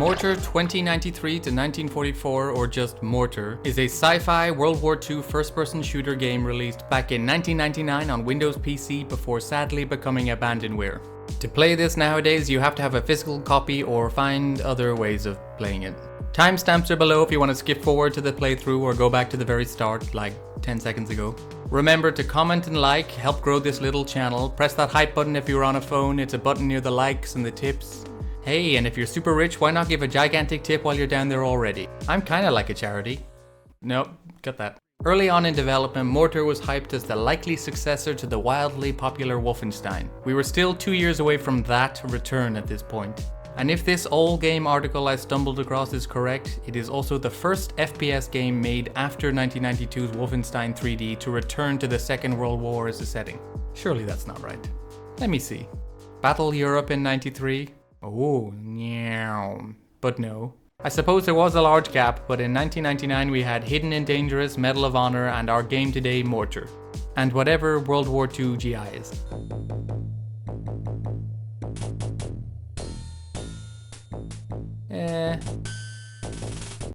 MORTYR 2093 to 1944, or just MORTYR, is a sci-fi World War II first-person shooter game released back in 1999 on Windows PC before sadly becoming abandonware. To play this nowadays, you have to have a physical copy or find other ways of playing it. Timestamps are below if you want to skip forward to the playthrough or go back to the very start, like 10 seconds ago. Remember to comment and like, help grow this little channel. Press that hype button if you're on a phone, it's a button near the likes and the tips. Hey, and if you're super rich, why not give a gigantic tip while you're down there already? I'm kinda like a charity. Nope, got that. Early on in development, MORTYR was hyped as the likely successor to the wildly popular Wolfenstein. We were still 2 years away from that return at this point. And if this old game article I stumbled across is correct, it is also the first FPS game made after 1992's Wolfenstein 3D to return to the Second World War as a setting. Surely that's not right. Let me see. Battle Europe in 93? Oh, yeah. But no. I suppose there was a large gap, but in 1999 we had Hidden and Dangerous, Medal of Honor, and our game today, MORTYR. And whatever World War II GI is.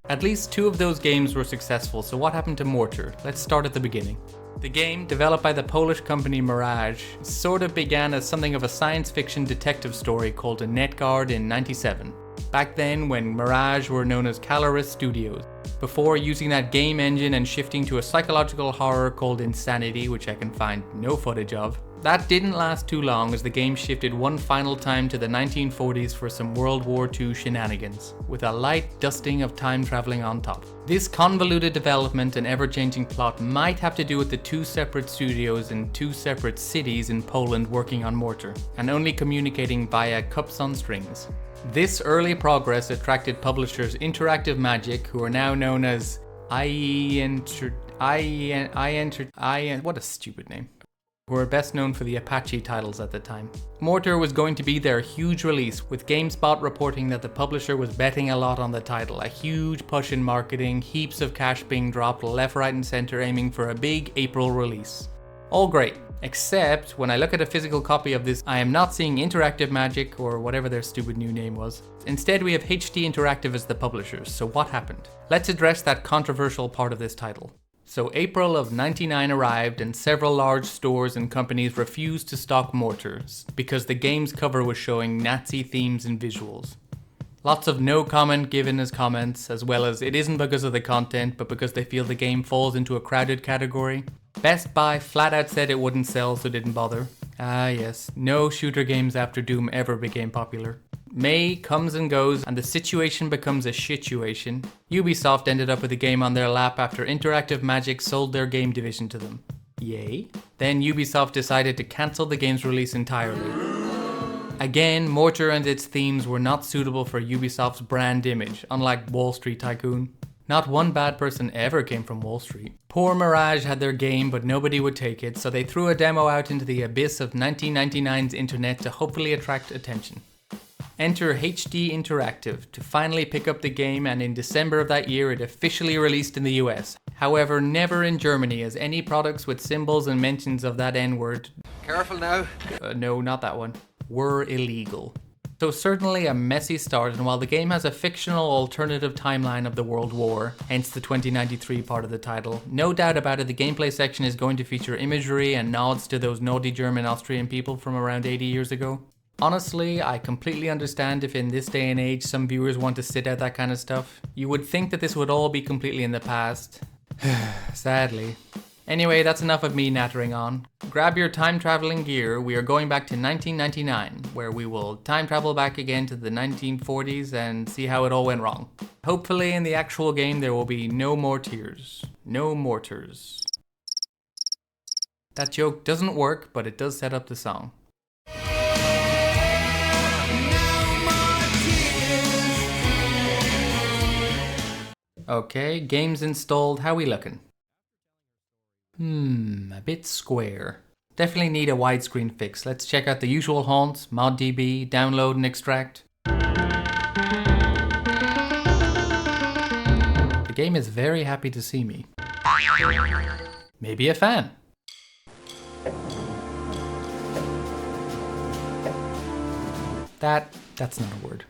At least 2 of those games were successful, so what happened to MORTYR? Let's start at the beginning. The game, developed by the Polish company Mirage, sort of began as something of a science fiction detective story called A Netguard in '97. Back then, when Mirage were known as Caloris Studios, before using that game engine and shifting to a psychological horror called Insanity, which I can find no footage of. That didn't last too long as the game shifted one final time to the 1940s for some World War II shenanigans, with a light dusting of time traveling on top. This convoluted development and ever-changing plot might have to do with the 2 separate studios in 2 separate cities in Poland working on MORTYR, and only communicating via cups on strings. This early progress attracted publishers Interactive Magic, who are now known as what a stupid name. Who were best known for the Apache titles at the time. MORTYR was going to be their huge release, with GameSpot reporting that the publisher was betting a lot on the title, a huge push in marketing, heaps of cash being dropped left, right and center aiming for a big April release. All great, except when I look at a physical copy of this, I am not seeing Interactive Magic or whatever their stupid new name was. Instead we have HD Interactive as the publishers, so what happened? Let's address that controversial part of this title. So April of '99 arrived and several large stores and companies refused to stock MORTYR because the game's cover was showing Nazi themes and visuals. Lots of no comment given as comments, as well as it isn't because of the content but because they feel the game falls into a crowded category. Best Buy flat out said it wouldn't sell, so didn't bother. Ah yes, no shooter games after Doom ever became popular. May comes and goes and the situation becomes a shituation. Ubisoft ended up with the game on their lap after Interactive Magic sold their game division to them. Yay. Then Ubisoft decided to cancel the game's release entirely. Again, MORTYR and its themes were not suitable for Ubisoft's brand image, unlike Wall Street Tycoon. Not one bad person ever came from Wall Street. Poor Mirage had their game, but nobody would take it, so they threw a demo out into the abyss of 1999's internet to hopefully attract attention. Enter HD Interactive to finally pick up the game, and in December of that year it officially released in the US. However, never in Germany, as any products with symbols and mentions of that N-word— Careful now. No, not that one— were illegal. So certainly a messy start, and while the game has a fictional alternative timeline of the World War, hence the 2093 part of the title, no doubt about it, the gameplay section is going to feature imagery and nods to those naughty German Austrian people from around 80 years ago. Honestly, I completely understand if in this day and age some viewers want to sit out that kind of stuff. You would think that this would all be completely in the past. Sadly. Anyway, that's enough of me nattering on. Grab your time traveling gear, we are going back to 1999, where we will time travel back again to the 1940s and see how it all went wrong. Hopefully in the actual game there will be no more tears. No MORTYRs. That joke doesn't work, but it does set up the song. Okay, game's installed, how we looking? A bit square. Definitely need a widescreen fix. Let's check out the usual haunts, ModDB, download and extract. The game is very happy to see me. Maybe a fan. That's not a word.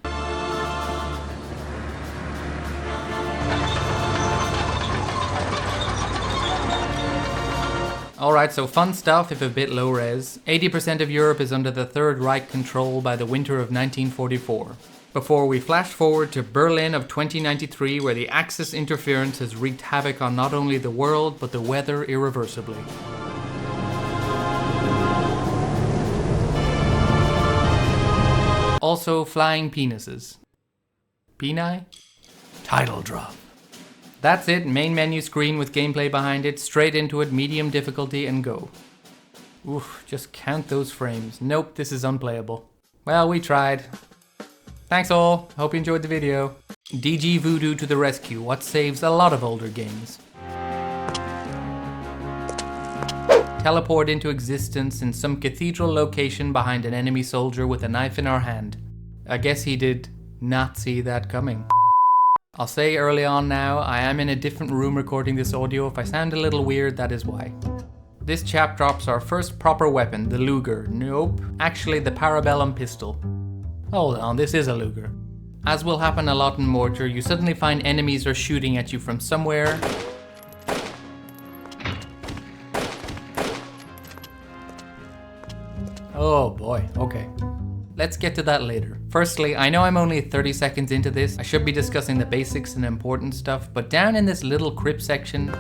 Alright, so fun stuff if a bit low res. 80% of Europe is under the Third Reich control by the winter of 1944. Before we flash forward to Berlin of 2093, where the Axis interference has wreaked havoc on not only the world, but the weather irreversibly. Also, flying penises. Peni? Title drop. That's it, main menu screen with gameplay behind it, straight into it, medium difficulty, and go. Oof, just count those frames. Nope, this is unplayable. Well, we tried. Thanks all, hope you enjoyed the video. DG Voodoo to the rescue, what saves a lot of older games. Teleport into existence in some cathedral location behind an enemy soldier with a knife in our hand. I guess he did not see that coming. I'll say early on now, I am in a different room recording this audio. If I sound a little weird, that is why. This chap drops our first proper weapon, the Luger. Nope, actually the Parabellum pistol. Hold on, this is a Luger. As will happen a lot in Mortar, you suddenly find enemies are shooting at you from somewhere. Oh boy, okay. Let's get to that later. Firstly, I know I'm only 30 seconds into this. I should be discussing the basics and important stuff, but down in this little crypt section...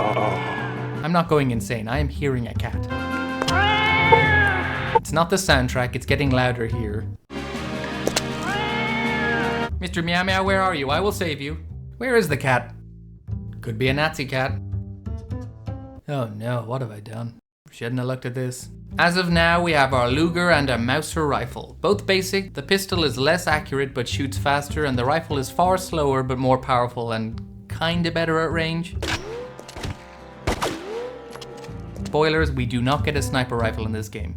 I'm not going insane, I am hearing a cat. It's not the soundtrack, it's getting louder here. Mr. Meow Meow, where are you? I will save you. Where is the cat? Could be a Nazi cat. Oh no, what have I done? Shouldn't have looked at this. As of now, we have our Luger and a Mauser rifle. Both basic, the pistol is less accurate but shoots faster, and the rifle is far slower but more powerful and kinda better at range. Spoilers, we do not get a sniper rifle in this game.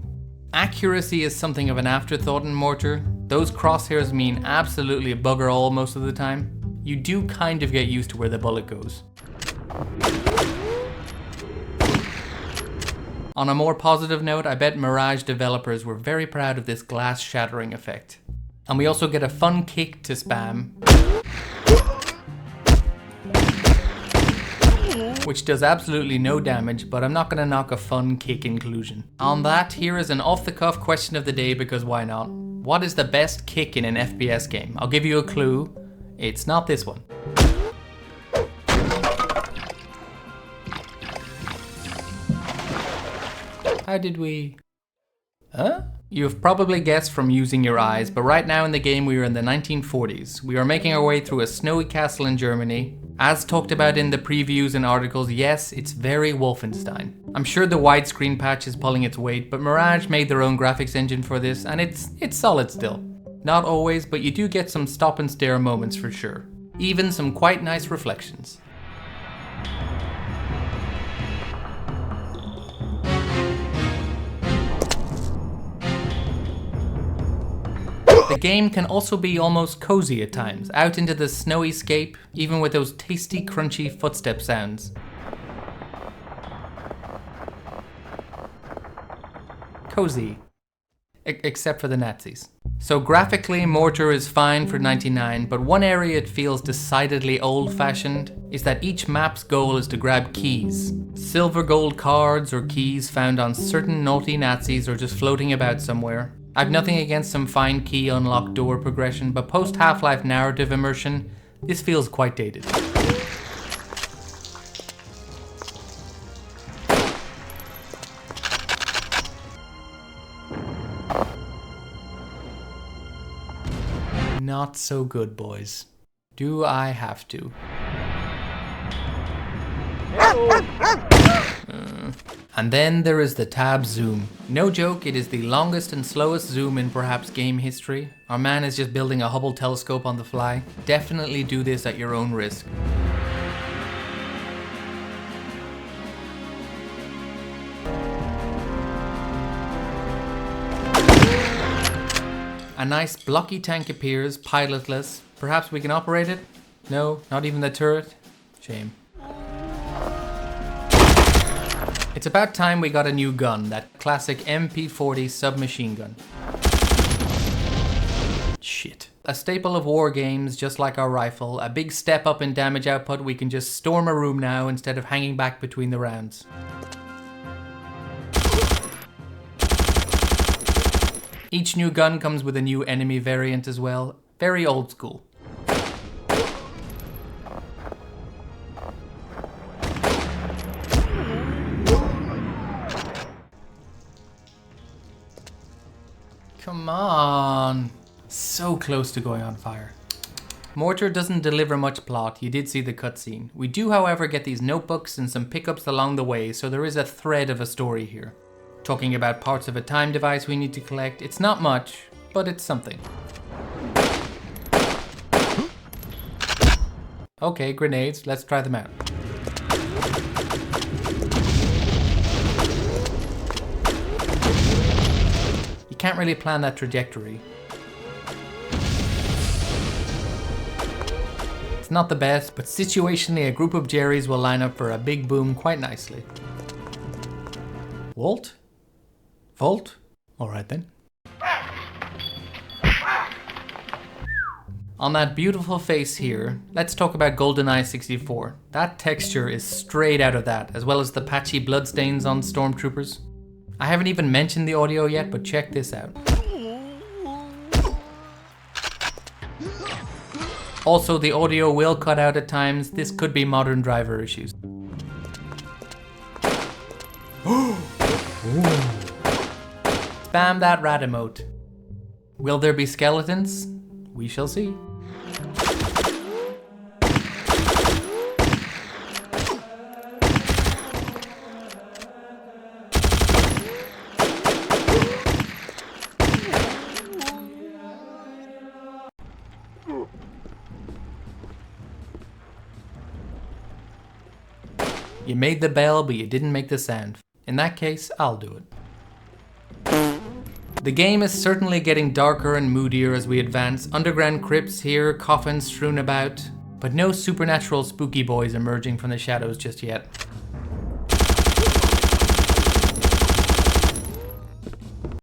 Accuracy is something of an afterthought in Mortar. Those crosshairs mean absolutely bugger all most of the time. You do kind of get used to where the bullet goes. On a more positive note, I bet Mirage developers were very proud of this glass shattering effect. And we also get a fun kick to spam, which does absolutely no damage, but I'm not gonna knock a fun kick inclusion. On that, here is an off-the-cuff question of the day, because why not? What is the best kick in an FPS game? I'll give you a clue. It's not this one. How did we... Huh? You've probably guessed from using your eyes, but right now in the game we are in the 1940s. We are making our way through a snowy castle in Germany. As talked about in the previews and articles, yes, it's very Wolfenstein. I'm sure the widescreen patch is pulling its weight, but Mirage made their own graphics engine for this, and it's solid still. Not always, but you do get some stop and stare moments for sure. Even some quite nice reflections. The game can also be almost cozy at times, out into the snowy scape, even with those tasty, crunchy footstep sounds. Cozy. Except for the Nazis. So graphically, Mortar is fine for 99, but one area it feels decidedly old-fashioned is that each map's goal is to grab keys. Silver gold cards or keys found on certain naughty Nazis or just floating about somewhere. I've nothing against some fine key unlock door progression, but post Half-Life narrative immersion, this feels quite dated. Not so good, boys. Do I have to? And then there is the tab zoom. No joke, it is the longest and slowest zoom in perhaps game history. Our man is just building a Hubble telescope on the fly. Definitely do this at your own risk. A nice blocky tank appears, pilotless. Perhaps we can operate it? No, not even the turret? Shame. It's about time we got a new gun, that classic MP40 submachine gun. Shit. A staple of war games, just like our rifle, a big step up in damage output. We can just storm a room now instead of hanging back between the rounds. Each new gun comes with a new enemy variant as well. Very old school. Come on. So close to going on fire. Mortar doesn't deliver much plot. You did see the cutscene. We do, however, get these notebooks and some pickups along the way, so there is a thread of a story here. Talking about parts of a time device we need to collect. It's not much, but it's something. Okay, grenades. Let's try them out. You can't really plan that trajectory. It's not the best, but situationally a group of Jerrys will line up for a big boom quite nicely. Walt? Volt? Alright then. On that beautiful face here, let's talk about GoldenEye 64. That texture is straight out of that, as well as the patchy bloodstains on stormtroopers. I haven't even mentioned the audio yet, but check this out. Also, the audio will cut out at times. This could be modern driver issues. Spam that rat emote. Will there be skeletons? We shall see. You made the bell, but you didn't make the sound. In that case, I'll do it. The game is certainly getting darker and moodier as we advance. Underground crypts here, coffins strewn about, but no supernatural spooky boys emerging from the shadows just yet.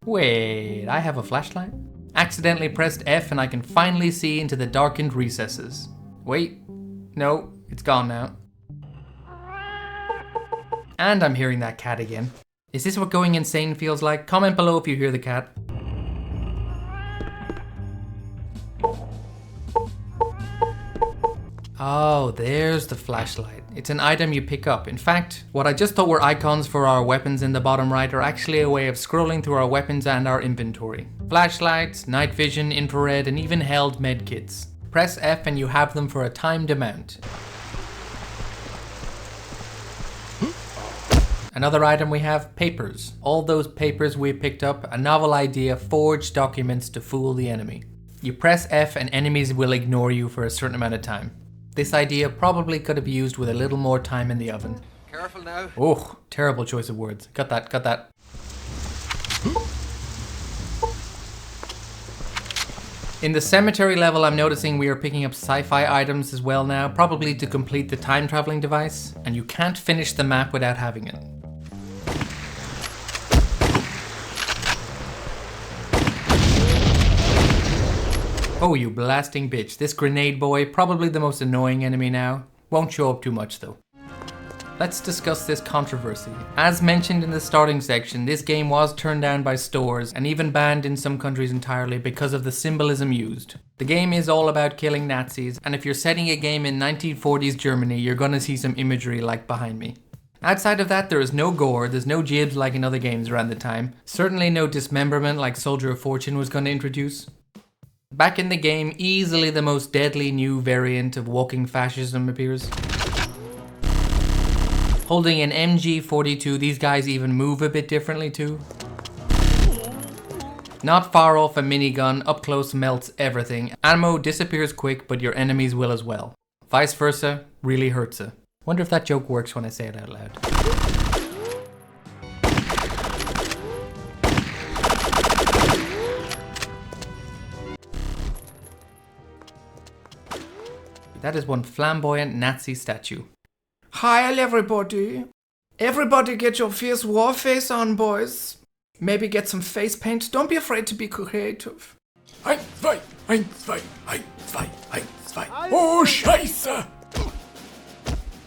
Wait, I have a flashlight? Accidentally pressed F and I can finally see into the darkened recesses. Wait, no, it's gone now. And I'm hearing that cat again. Is this what going insane feels like? Comment below if you hear the cat. Oh, there's the flashlight. It's an item you pick up. In fact, what I just thought were icons for our weapons in the bottom right are actually a way of scrolling through our weapons and our inventory. Flashlights, night vision, infrared, and even held medkits. Press F and you have them for a timed amount. Another item we have, papers. All those papers we picked up, a novel idea, forged documents to fool the enemy. You press F and enemies will ignore you for a certain amount of time. This idea probably could have used with a little more time in the oven. Careful now. Oh, terrible choice of words. Cut that, cut that. In the cemetery level, I'm noticing we are picking up sci-fi items as well now, probably to complete the time traveling device, and you can't finish the map without having it. Oh, you blasting bitch. This grenade boy, probably the most annoying enemy now. Won't show up too much though. Let's discuss this controversy. As mentioned in the starting section, this game was turned down by stores and even banned in some countries entirely because of the symbolism used. The game is all about killing Nazis, and if you're setting a game in 1940s Germany, you're gonna see some imagery like behind me. Outside of that, there is no gore, there's no jibs like in other games around the time. Certainly no dismemberment like Soldier of Fortune was gonna introduce. Back in the game, easily the most deadly new variant of walking fascism appears. Holding an MG42, these guys even move a bit differently too. Not far off a minigun, up close melts everything. Ammo disappears quick, but your enemies will as well. Vice versa, really hurts it. Wonder if that joke works when I say it out loud. That is one flamboyant Nazi statue. Hi everybody. Everybody get your fierce war face on, boys. Maybe get some face paint. Don't be afraid to be creative. 1, 2, 1, 2, 1, 2, 1, 2. Oh, Scheiße!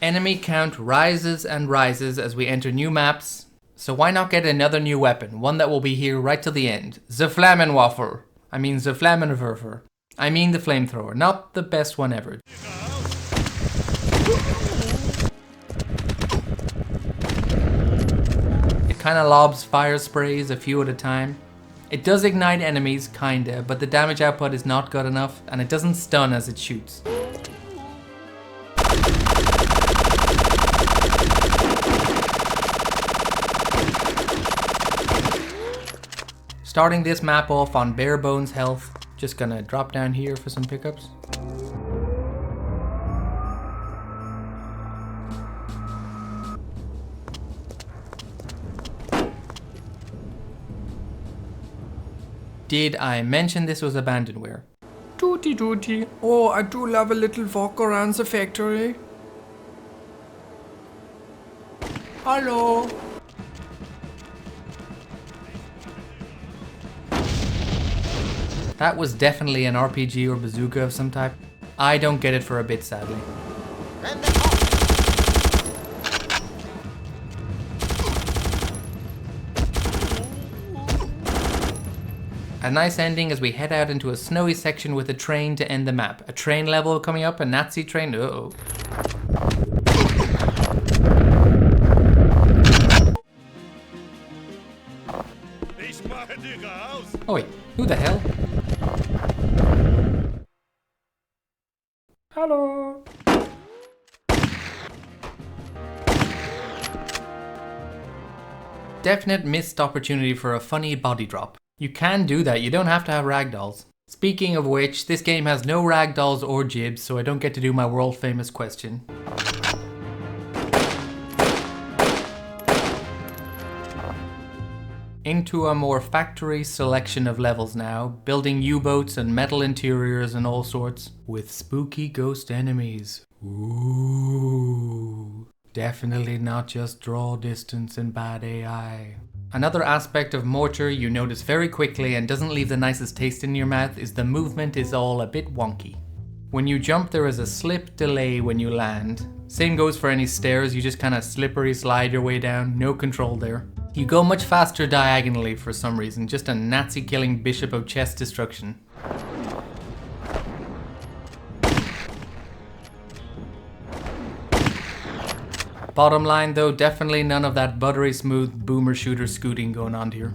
Enemy count rises and rises as we enter new maps, so why not get another new weapon, one that will be here right till the end. The Flammenwerfer. I mean the Flammenwerfer. I mean the flamethrower, not the best one ever. It kinda lobs fire sprays a few at a time. It does ignite enemies, kinda, but the damage output is not good enough, and it doesn't stun as it shoots. Starting this map off on bare bones health, just gonna drop down here for some pickups. Did I mention this was abandonware? Tutti tutti. Oh, I do love a little walk around the factory. Hello. That was definitely an RPG or bazooka of some type. I don't get it for a bit, sadly. A nice ending as we head out into a snowy section with a train to end the map. A train level coming up, a Nazi train, uh-oh. Oh wait, who the hell? Hello. Definite missed opportunity for a funny body drop. You can do that, you don't have to have ragdolls. Speaking of which, this game has no ragdolls or jibs, so I don't get to do my world famous question. Into a more factory selection of levels now, building U-boats and metal interiors and all sorts, with spooky ghost enemies. Ooh, definitely not just draw distance and bad AI. Another aspect of Mortar you notice very quickly and doesn't leave the nicest taste in your mouth is the movement is all a bit wonky. When you jump there is a slip delay when you land. Same goes for any stairs, you just kinda slippery slide your way down, no control there. You go much faster diagonally for some reason, just a Nazi killing bishop of chest destruction. Bottom line though, definitely none of that buttery smooth boomer shooter scooting going on here.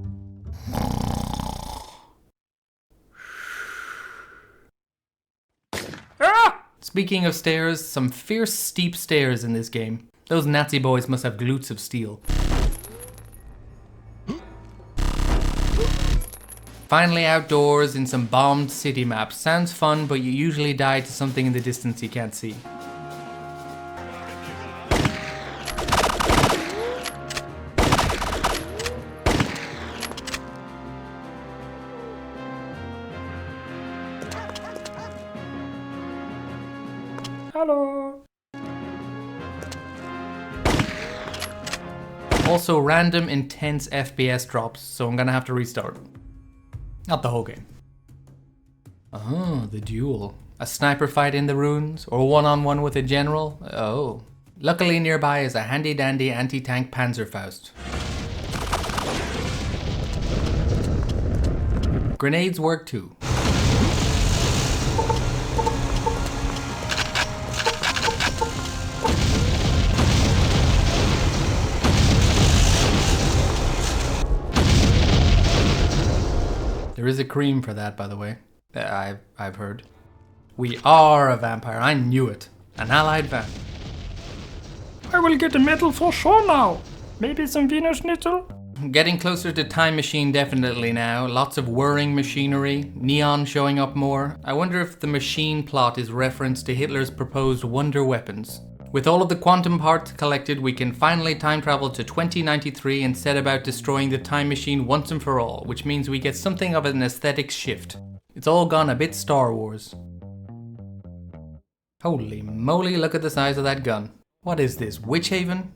Speaking of stairs, some fierce steep stairs in this game. Those Nazi boys must have glutes of steel. Finally outdoors in some bombed city maps. Sounds fun, but you usually die to something in the distance you can't see. Hello. Also random intense FPS drops, so I'm gonna have to restart. Not the whole game. Oh, the duel. A sniper fight in the ruins? Or one-on-one with a general? Oh. Luckily nearby is a handy-dandy anti-tank Panzerfaust. Grenades work too. There is a cream for that, by the way. I've heard. We are a vampire. I knew it. An allied vamp. I will get a medal for sure now. Maybe some Wiener Schnitzel? Getting closer to Time Machine definitely now. Lots of whirring machinery. Neon showing up more. I wonder if the machine plot is reference to Hitler's proposed wonder weapons. With all of the quantum parts collected, we can finally time travel to 2093 and set about destroying the time machine once and for all, which means we get something of an aesthetic shift. It's all gone a bit Star Wars. Holy moly, look at the size of that gun. What is this, Witch Haven?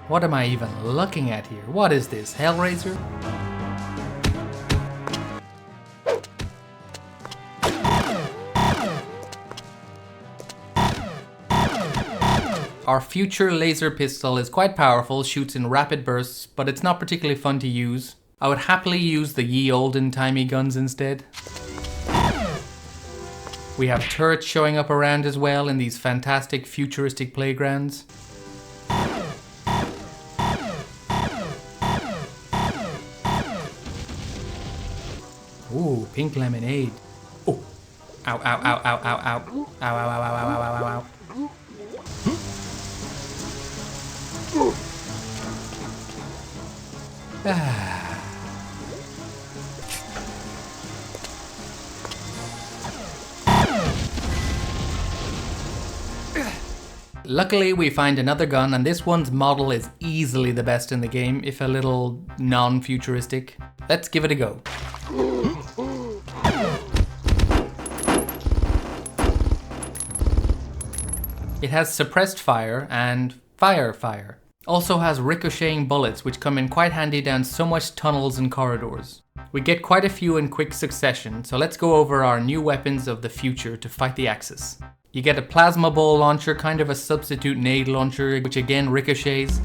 What am I even looking at here? What is this, Hellraiser? Our future laser pistol is quite powerful, shoots in rapid bursts, but it's not particularly fun to use. I would happily use the ye olden timey guns instead. We have turrets showing up around as well in these fantastic futuristic playgrounds. Ooh, pink lemonade. Oh, ow, ow, ow, ow, ow, ow. Ow, ow, ow, ow, ow, ow, ow, ow. Luckily, we find another gun, and this one's model is easily the best in the game, if a little non-futuristic. Let's give it a go. It has suppressed fire and fire. Also has ricocheting bullets, which come in quite handy down so much tunnels and corridors. We get quite a few in quick succession, so let's go over our new weapons of the future to fight the Axis. You get a plasma ball launcher, kind of a substitute nade launcher, which again ricochets.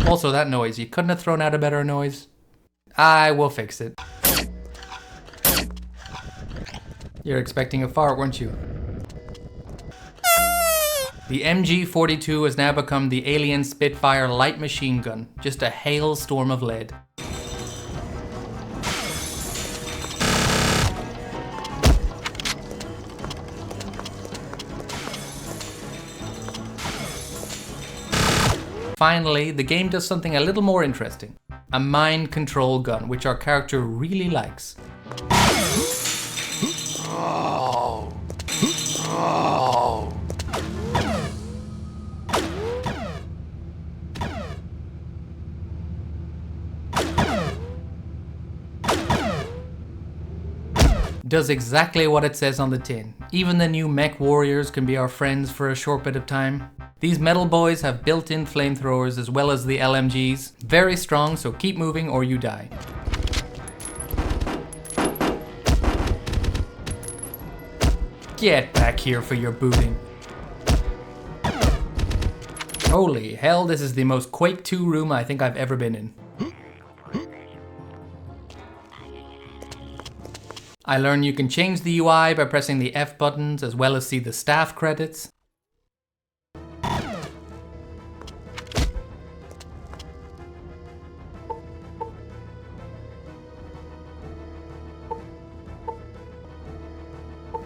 Also that noise, you couldn't have thrown out a better noise? I will fix it. You're expecting a fart, weren't you? The MG42 has now become the alien Spitfire light machine gun, just a hailstorm of lead. Finally, the game does something a little more interesting. A mind control gun, which our character really likes. Does exactly what it says on the tin. Even the new mech warriors can be our friends for a short bit of time. These metal boys have built-in flamethrowers as well as the LMGs. Very strong, so keep moving or you die. Get back here for your booting. Holy hell, this is the most Quake 2 room I think I've ever been in. I learned you can change the UI by pressing the F buttons as well as see the staff credits.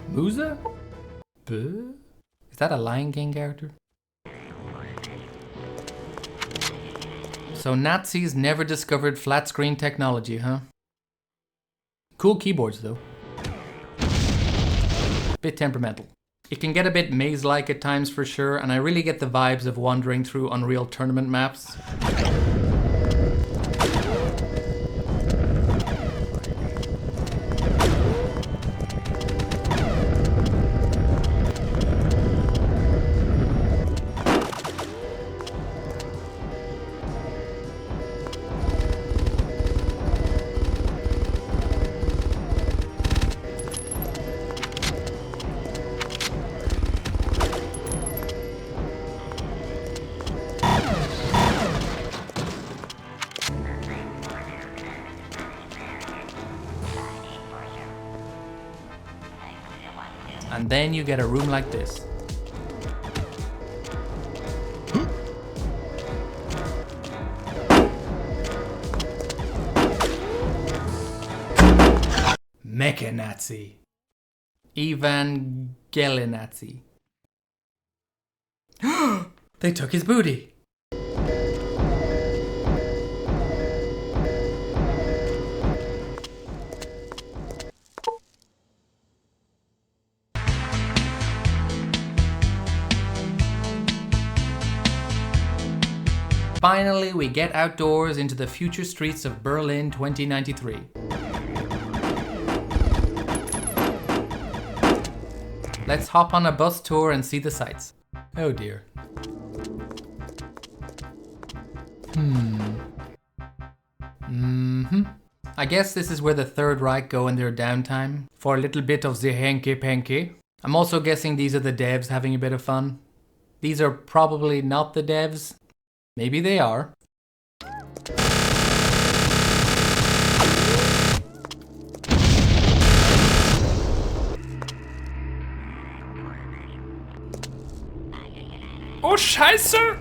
Musa? Buh? Is that a Lion King character? So Nazis never discovered flat screen technology, huh? Cool keyboards though. Bit temperamental. It can get a bit maze-like at times for sure, and I really get the vibes of wandering through Unreal Tournament maps. And then you get a room like this. Mecha Nazi. Evangelinazi. They took his booty. Finally, we get outdoors into the future streets of Berlin 2093. Let's hop on a bus tour and see the sights. Oh dear. I guess this is where the Third Reich go in their downtime, for a little bit of the hanky-panky. I'm also guessing these are the devs having a bit of fun. These are probably not the devs. Maybe they are. Oh, Scheiße!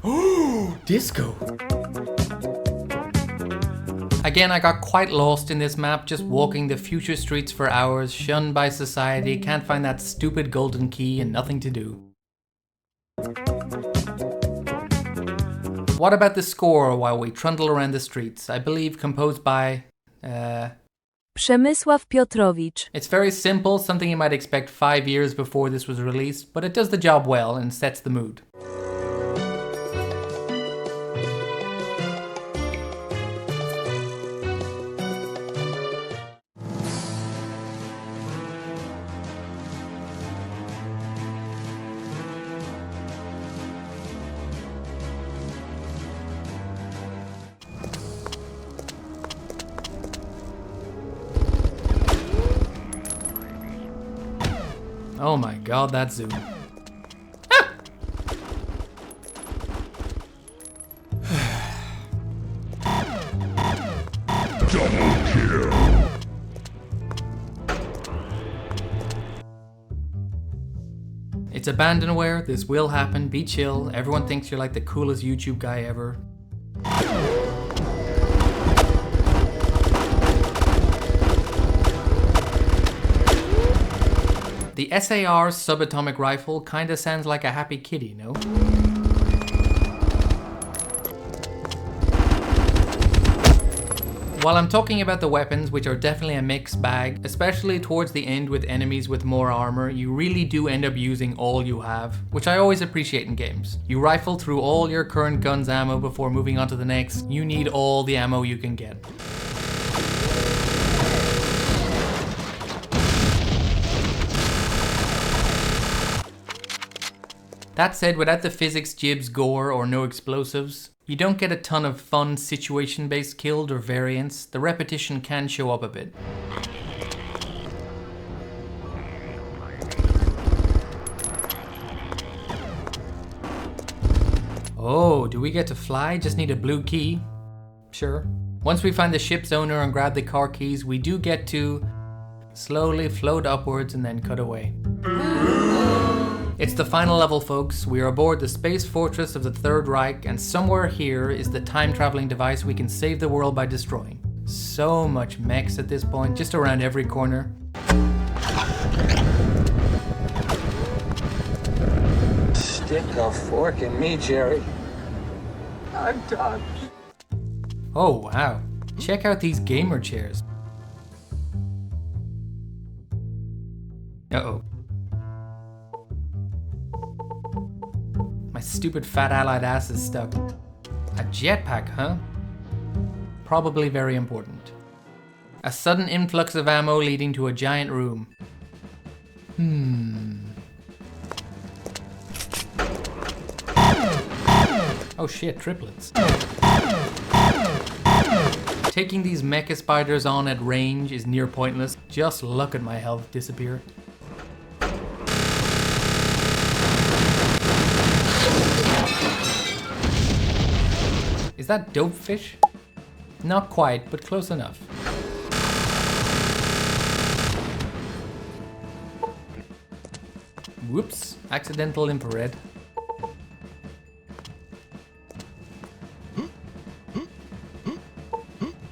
Oh, disco! Again, I got quite lost in this map, just walking the future streets for hours, shunned by society, can't find that stupid golden key and nothing to do. What about the score while we trundle around the streets? I believe composed by... Przemyslaw Piotrowicz. It's very simple, something you might expect 5 years before this was released, but it does the job well and sets the mood. Oh my god, that zoom. Ah! Double kill. It's abandonware, this will happen, be chill, everyone thinks you're like the coolest YouTube guy ever. The SAR subatomic rifle kinda sounds like a happy kitty, no? While I'm talking about the weapons, which are definitely a mixed bag, especially towards the end with enemies with more armor, you really do end up using all you have, which I always appreciate in games. You rifle through all your current gun's ammo before moving on to the next. You need all the ammo you can get. That said, without the physics, jibs, gore, or no explosives, you don't get a ton of fun situation-based kills or variants. The repetition can show up a bit. Oh, do we get to fly? Just need a blue key? Sure. Once we find the ship's owner and grab the car keys, we do get to slowly float upwards and then cut away. It's the final level, folks. We are aboard the space fortress of the Third Reich, and somewhere here is the time-traveling device we can save the world by destroying. So much mechs at this point, just around every corner. Stick a fork in me, Jerry. I'm done. Oh wow, check out these gamer chairs. Uh-oh. My stupid fat allied ass is stuck. A jetpack, huh? Probably very important. A sudden influx of ammo leading to a giant room. Oh shit, triplets. Taking these mecha spiders on at range is near pointless. Just look at my health disappear. Is that dope fish? Not quite, but close enough. Whoops, accidental infrared.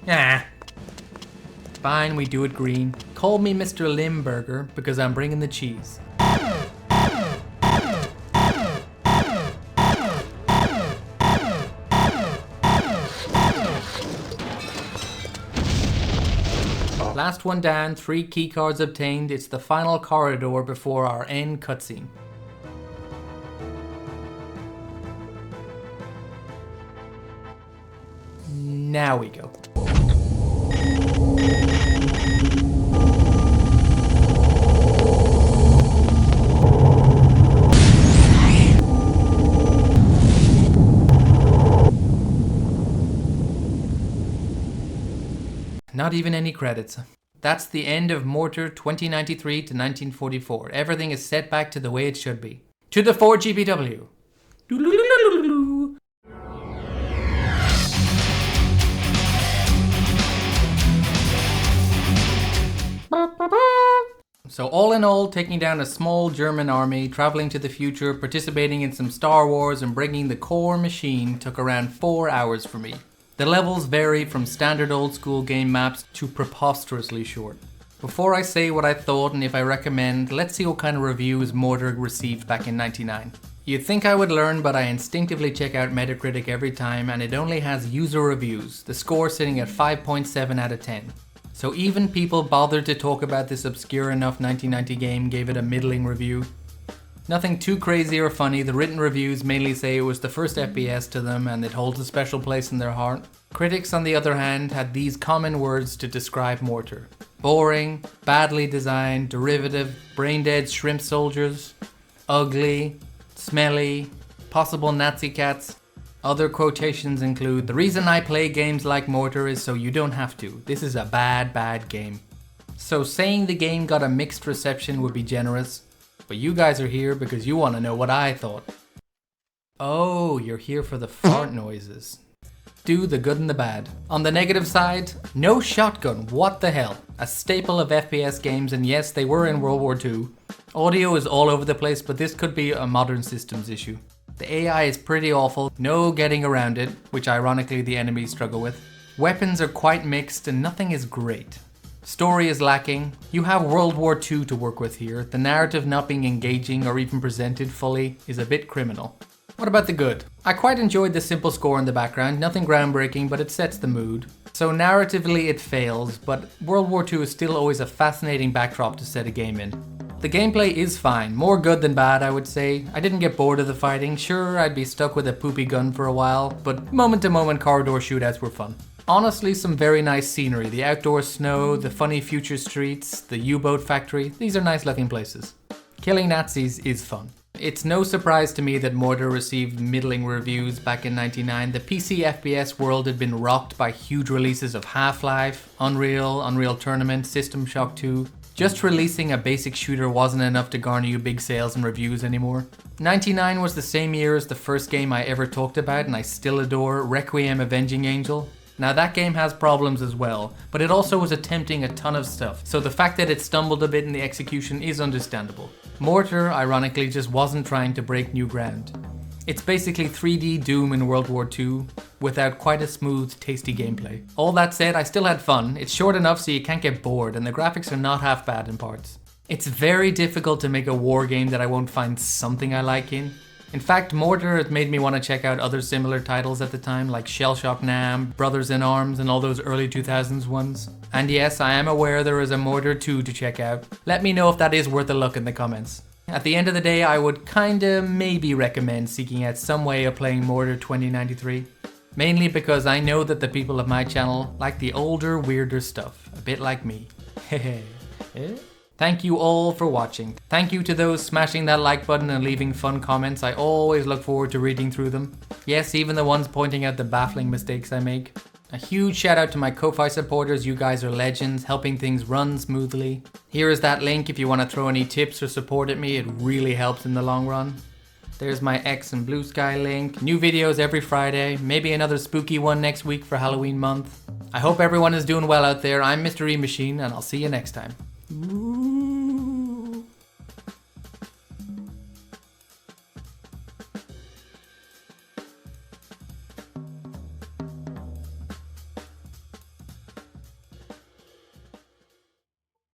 Ah. Fine, we do it green. Call me Mr. Limburger because I'm bringing the cheese. Last one down, 3 keycards obtained. It's the final corridor before our end cutscene. Now we go. Not even any credits. That's the end of Mortar 2093 to 1944. Everything is set back to the way it should be. To the 4GBW. So all in all, taking down a small German army, traveling to the future, participating in some Star Wars and bringing the core Macheen took around 4 hours for me. The levels vary from standard old school game maps to preposterously short. Before I say what I thought and if I recommend, let's see what kind of reviews Mortar received back in '99. You'd think I would learn, but I instinctively check out Metacritic every time and it only has user reviews, the score sitting at 5.7 out of 10. So even people bothered to talk about this obscure enough 1990 game gave it a middling review. Nothing too crazy or funny, the written reviews mainly say it was the first FPS to them and it holds a special place in their heart. Critics, on the other hand, had these common words to describe Mortar. Boring, badly designed, derivative, brain-dead shrimp soldiers, ugly, smelly, possible Nazi cats. Other quotations include, "The reason I play games like Mortar is so you don't have to. This is a bad game." So saying the game got a mixed reception would be generous, but you guys are here because you want to know what I thought. Oh, you're here for the fart noises. Do the good and the bad. On the negative side, no shotgun, what the hell? A staple of FPS games, and yes, they were in World War II. Audio is all over the place, but this could be a modern systems issue. The AI is pretty awful, no getting around it, which ironically the enemies struggle with. Weapons are quite mixed and nothing is great. Story is lacking. You have World War II to work with here. The narrative not being engaging or even presented fully is a bit criminal. What about the good? I quite enjoyed the simple score in the background, nothing groundbreaking, but it sets the mood. So narratively it fails, but World War II is still always a fascinating backdrop to set a game in. The gameplay is fine, more good than bad I would say. I didn't get bored of the fighting, sure I'd be stuck with a poopy gun for a while, but moment to moment corridor shootouts were fun. Honestly, some very nice scenery, the outdoor snow, the funny future streets, the U-boat factory, these are nice looking places. Killing Nazis is fun. It's no surprise to me that Mortar received middling reviews back in '99. The PC FPS world had been rocked by huge releases of Half-Life, Unreal Tournament, System Shock 2. Just releasing a basic shooter wasn't enough to garner you big sales and reviews anymore. '99 was the same year as the first game I ever talked about and I still adore, Requiem Avenging Angel. Now that game has problems as well, but it also was attempting a ton of stuff, so the fact that it stumbled a bit in the execution is understandable. Mortar, ironically, just wasn't trying to break new ground. It's basically 3D Doom in World War II, without quite a smooth, tasty gameplay. All that said, I still had fun. It's short enough so you can't get bored, and the graphics are not half bad in parts. It's very difficult to make a war game that I won't find something I like in. In fact, Mortar has made me want to check out other similar titles at the time, like Shell Shock Nam, Brothers in Arms, and all those early 2000s ones. And yes, I am aware there is a Mortar 2 to check out. Let me know if that is worth a look in the comments. At the end of the day, I would kinda maybe recommend seeking out some way of playing Mortar 2093. Mainly because I know that the people of my channel like the older, weirder stuff, a bit like me. Hehe. Thank you all for watching. Thank you to those smashing that like button and leaving fun comments. I always look forward to reading through them. Yes, even the ones pointing out the baffling mistakes I make. A huge shout out to my Ko-Fi supporters. You guys are legends, helping things run smoothly. Here is that link if you want to throw any tips or support at me. It really helps in the long run. There's my X and Blue Sky link. New videos every Friday. Maybe another spooky one next week for Halloween month. I hope everyone is doing well out there. I'm Mr. E Machine and I'll see you next time.